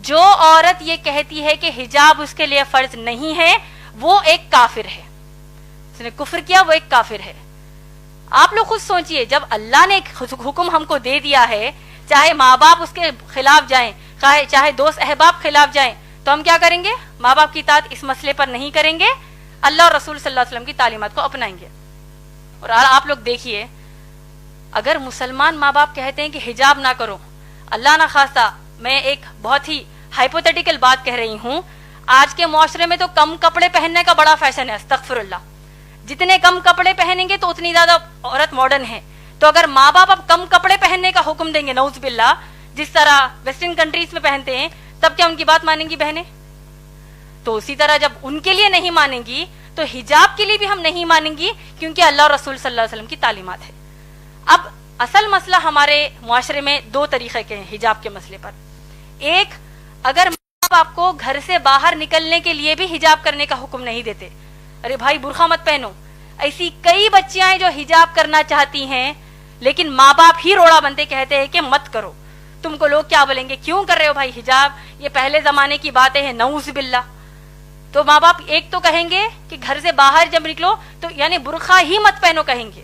جو عورت یہ کہتی ہے کہ حجاب اس کے لیے فرض نہیں ہے وہ ایک کافر ہے، اس نے کفر کیا، وہ ایک کافر ہے۔ آپ لوگ خود سوچئے، جب اللہ نے ایک حکم ہم کو دے دیا ہے، چاہے ماں باپ اس کے خلاف جائیں، چاہے دوست احباب خلاف جائیں، تو ہم کیا کریں گے؟ ماں باپ کی اطاعت اس مسئلے پر نہیں کریں گے، اللہ اور رسول صلی اللہ علیہ وسلم کی تعلیمات کو اپنائیں گے۔ اور آپ لوگ دیکھیے، اگر مسلمان ماں باپ کہتے ہیں کہ حجاب نہ کرو، اللہ نہ خواستہ میں ایک بہت ہی ہائپوتھیٹیکل بات کہہ رہی ہوں، آج کے معاشرے میں تو کم کپڑے پہننے کا بڑا فیشن ہے، استغفر اللہ، جتنے کم کپڑے پہنیں گے تو اتنی زیادہ عورت ماڈرن ہے۔ تو اگر ماں باپ اب کم کپڑے پہننے کا حکم دیں گے، نعوذ باللہ، جس طرح ویسٹرن کنٹریز میں پہنتے ہیں، تب کیا ان کی بات مانیں گی بہنیں؟ تو اسی طرح جب ان کے لیے نہیں مانیں گی تو حجاب کے لیے بھی ہم نہیں مانیں گی، کیونکہ اللہ اور رسول صلی اللہ علیہ وسلم کی تعلیمات ہے۔ اب اصل مسئلہ ہمارے معاشرے میں دو طریقے کے ہیں حجاب کے مسئلے پر۔ ایک، اگر ماں باپ کو گھر سے باہر نکلنے کے لیے بھی حجاب کرنے کا حکم نہیں دیتے، ارے بھائی برقع مت پہنو، ایسی کئی بچیاں ہیں جو حجاب کرنا چاہتی ہیں لیکن ماں باپ ہی روڑا بنتے کہتے ہیں کہ مت کرو، تم کو لوگ کیا بولیں گے، کیوں کر رہے ہو بھائی حجاب، یہ پہلے زمانے کی باتیں ہیں، نعوذ باللہ۔ تو ماں باپ ایک تو کہیں گے کہ گھر سے باہر جب نکلو تو یعنی برقع ہی مت پہنو کہیں گے۔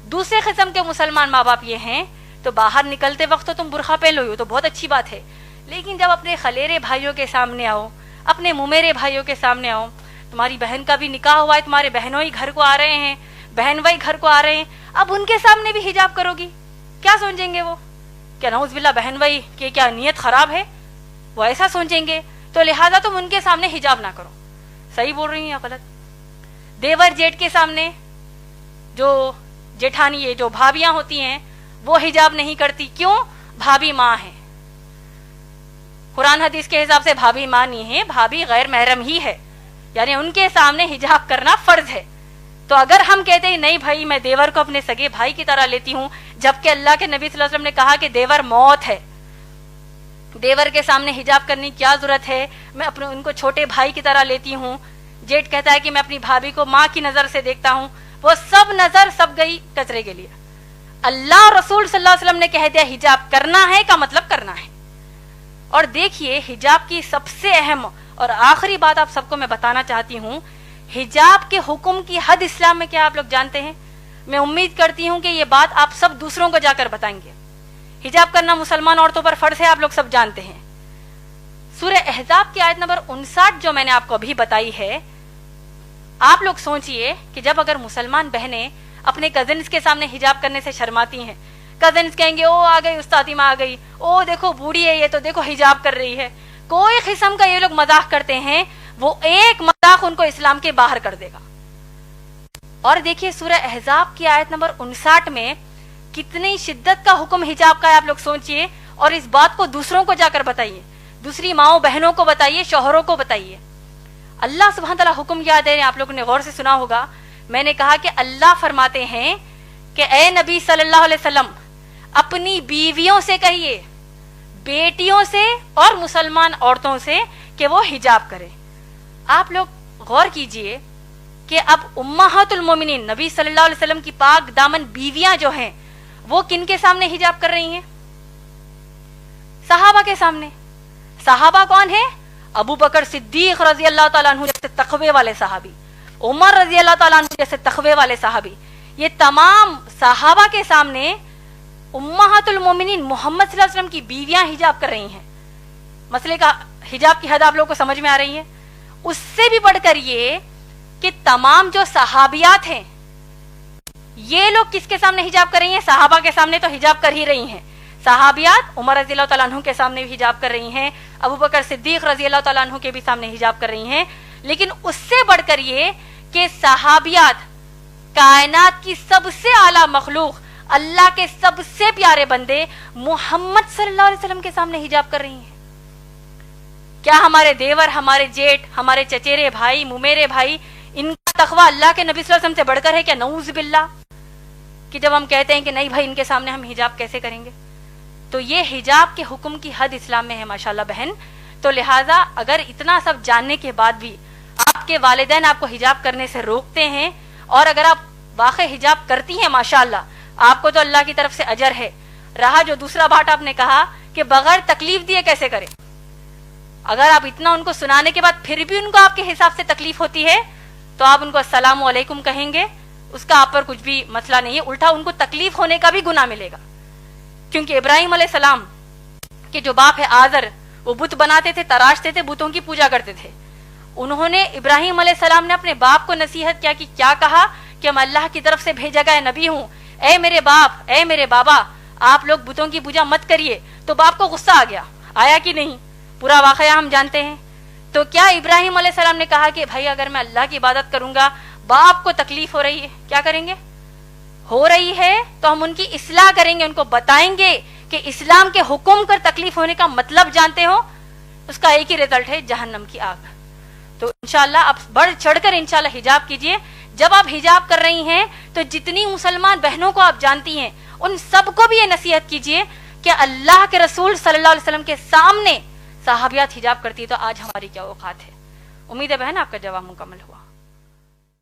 دوسرے قسم کے مسلمان ماں باپ یہ ہیں تو باہر نکلتے وقت تو تم برقع پہن لو، تو بہت اچھی بات ہے، لیکن جب اپنے خلیرے بھائیوں کے سامنے آؤ، اپنے ممیرے بھائیوں کے سامنے آؤ، تمہاری بہن کا بھی نکاح ہوا ہے، تمہارے بہنوں ہی گھر کو آ رہے ہیں، بہن بھائی گھر کو آ رہے ہیں، اب ان کے سامنے بھی حجاب کرو گی، کیا سوچیں گے وہ؟ کیا نعوذ باللہ بہن بھائی کی کیا نیت خراب ہے؟ وہ ایسا سوچیں گے، تو لہٰذا تم ان کے سامنے حجاب نہ کرو۔ صحیح بول رہی ہیں یا غلط؟ دیور جیٹ کے سامنے، جو جیٹھانی یہ جو بھابیاں ہوتی ہیں وہ حجاب نہیں کرتی، کیوں؟ بھابی ماں ہے، قرآن حدیث کے حساب سے بھابی ماں نہیں ہے، بھابی غیر محرم ہی ہے، یعنی ان کے سامنے حجاب کرنا فرض ہے۔ تو اگر ہم کہتے ہیں نہیں بھائی میں دیور کو اپنے سگے بھائی کی طرح لیتی ہوں، جبکہ اللہ کے نبی صلی اللہ علیہ وسلم نے کہا کہ دیور موت ہے، دیور کے سامنے حجاب کرنے کی کیا ضرورت ہے، میں اپنے ان کو چھوٹے بھائی کی طرح لیتی ہوں۔ جیٹ کہتا ہے کہ میں اپنی بھابھی کو ماں کی نظر سے دیکھتا ہوں، وہ سب نظر سب گئی کچرے کے لیے۔ اللہ اور رسول صلی اللہ علیہ وسلم نے کہہ دیا حجاب کرنا ہے کا مطلب کرنا ہے۔ اور دیکھیے حجاب کی سب سے اہم اور آخری بات آپ سب کو میں بتانا چاہتی ہوں، حجاب کے حکم کی حد اسلام میں کیا آپ لوگ جانتے ہیں؟ میں امید کرتی ہوں کہ یہ بات آپ سب دوسروں کو جا کر بتائیں گے۔ حجاب کرنا مسلمان عورتوں پر فرض ہے، آپ لوگ سب جانتے ہیں۔ سورہ احزاب کی آیت نمبر 59 جو میں نے آپ کو ابھی بتائی ہے، آپ لوگ سوچئے کہ جب اگر مسلمان بہنیں اپنے کزنز کے سامنے حجاب کرنے سے شرماتی ہیں، کزنز کہیں گے او آ گئی استادی ماں آ گئی، او دیکھو بوڑھی ہے یہ تو دیکھو حجاب کر رہی ہے، کوئی قسم کا یہ لوگ مذاق کرتے ہیں، وہ ایک مذاق ان کو اسلام کے باہر کر دے گا۔ اور دیکھیے سورہ احزاب کی آیت نمبر 59 میں کتنی شدت کا حکم حجاب کا ہے، آپ لوگ سوچئے، اور اس بات کو دوسروں کو جا کر بتائیے، دوسری ماؤں بہنوں کو بتائیے، شوہروں کو بتائیے۔ اللہ سبحانہ تعالیٰ حکم کیا دے رہے ہیں، آپ لوگوں نے غور سے سنا ہوگا، میں نے کہا کہ اللہ فرماتے ہیں کہ اے نبی صلی اللہ علیہ وسلم اپنی بیویوں سے کہیے، بیٹیوں سے اور مسلمان عورتوں سے کہ وہ حجاب کریں۔ آپ لوگ غور کیجئے کہ اب امہات المومنین نبی صلی اللہ علیہ وسلم کی پاک دامن بیویاں جو ہیں وہ کن کے سامنے حجاب کر رہی ہیں؟ صحابہ کے سامنے۔ صحابہ کون ہیں؟ ابو بکر صدیق رضی اللہ تعالیٰ عنہ جیسے تقوی والے صحابی، عمر رضی اللہ تعالیٰ عنہ جیسے تقوی والے صحابی، یہ تمام صحابہ کے سامنے امہات المومنین محمد صلی اللہ علیہ وسلم کی بیویاں حجاب کر رہی ہیں۔ مسئلے کا حجاب کی حد آپ لوگوں کو سمجھ میں آ رہی ہے؟ اس سے بھی بڑھ کر یہ کہ تمام جو صحابیات ہیں یہ لوگ کس کے سامنے حجاب کر رہی ہیں؟ صحابہ کے سامنے تو حجاب کر ہی رہی ہیں، صحابیات عمر رضی اللہ تعالیٰ عنہ کے سامنے بھی حجاب کر رہی ہیں، ابو بکر صدیق رضی اللہ تعالیٰ عنہ کے بھی سامنے حجاب کر رہی ہیں، لیکن اس سے بڑھ کر یہ کہ صحابیات کائنات کی سب سے اعلیٰ مخلوق اللہ کے سب سے پیارے بندے محمد صلی اللہ علیہ وسلم کے سامنے حجاب کر رہی ہیں۔ کیا ہمارے دیور، ہمارے جیٹ، ہمارے چچیرے بھائی، ممیرے بھائی، ان کا تقویٰ اللہ کے نبی صلی اللہ علیہ وسلم سے بڑھ کر ہے کیا؟ نعوذ باللہ، کہ جب ہم کہتے ہیں کہ نہیں بھائی ان کے سامنے ہم حجاب کیسے کریں گے؟ تو یہ حجاب کے حکم کی حد اسلام میں ہے ماشاءاللہ بہن۔ تو لہٰذا اگر اتنا سب جاننے کے بعد بھی آپ کے والدین آپ کو حجاب کرنے سے روکتے ہیں، اور اگر آپ واقع حجاب کرتی ہیں ماشاءاللہ آپ کو تو اللہ کی طرف سے اجر ہے۔ رہا جو دوسرا بات آپ نے کہا کہ بغیر تکلیف دیے کیسے کریں، اگر آپ اتنا ان کو سنانے کے بعد پھر بھی ان کو آپ کے حساب سے تکلیف ہوتی ہے تو آپ ان کو السلام علیکم کہیں گے, اس کا آپ پر کچھ بھی مسئلہ نہیں ہے, الٹا ان کو تکلیف ہونے کا بھی گناہ ملے گا. کیونکہ ابراہیم علیہ السلام کے جو باپ ہے آزر, وہ بت بناتے تھے, تراشتے تھے, بتوں کی پوجا کرتے تھے. انہوں نے, ابراہیم علیہ السلام نے اپنے باپ کو نصیحت کیا کہ کیا کہا کہ میں اللہ کی طرف سے بھیجا گیا نبی ہوں, اے میرے باپ, اے میرے بابا, آپ لوگ بتوں کی پوجا مت کریے. تو باپ کو غصہ آ گیا, آیا کہ نہیں, پورا واقعہ ہم جانتے ہیں. تو کیا ابراہیم علیہ السلام نے کہا کہ بھائی اگر میں اللہ کی عبادت کروں گا, باپ کو تکلیف ہو رہی ہے, کیا کریں گے, ہو رہی ہے تو ہم ان کی اصلاح کریں گے, ان کو بتائیں گے کہ اسلام کے حکم کر تکلیف ہونے کا مطلب جانتے ہو, اس کا ایک ہی رزلٹ ہے, جہنم کی آگ. تو انشاءاللہ آپ بڑھ چڑھ کر انشاءاللہ حجاب کیجئے. جب آپ حجاب کر رہی ہیں تو جتنی مسلمان بہنوں کو آپ جانتی ہیں ان سب کو بھی یہ نصیحت کیجئے کہ اللہ کے رسول صلی اللہ علیہ وسلم کے سامنے صحابیات حجاب کرتی ہے تو آج ہماری کیا اوقات ہے. امید ہے بہن آپ کا جواب مکمل ہوا.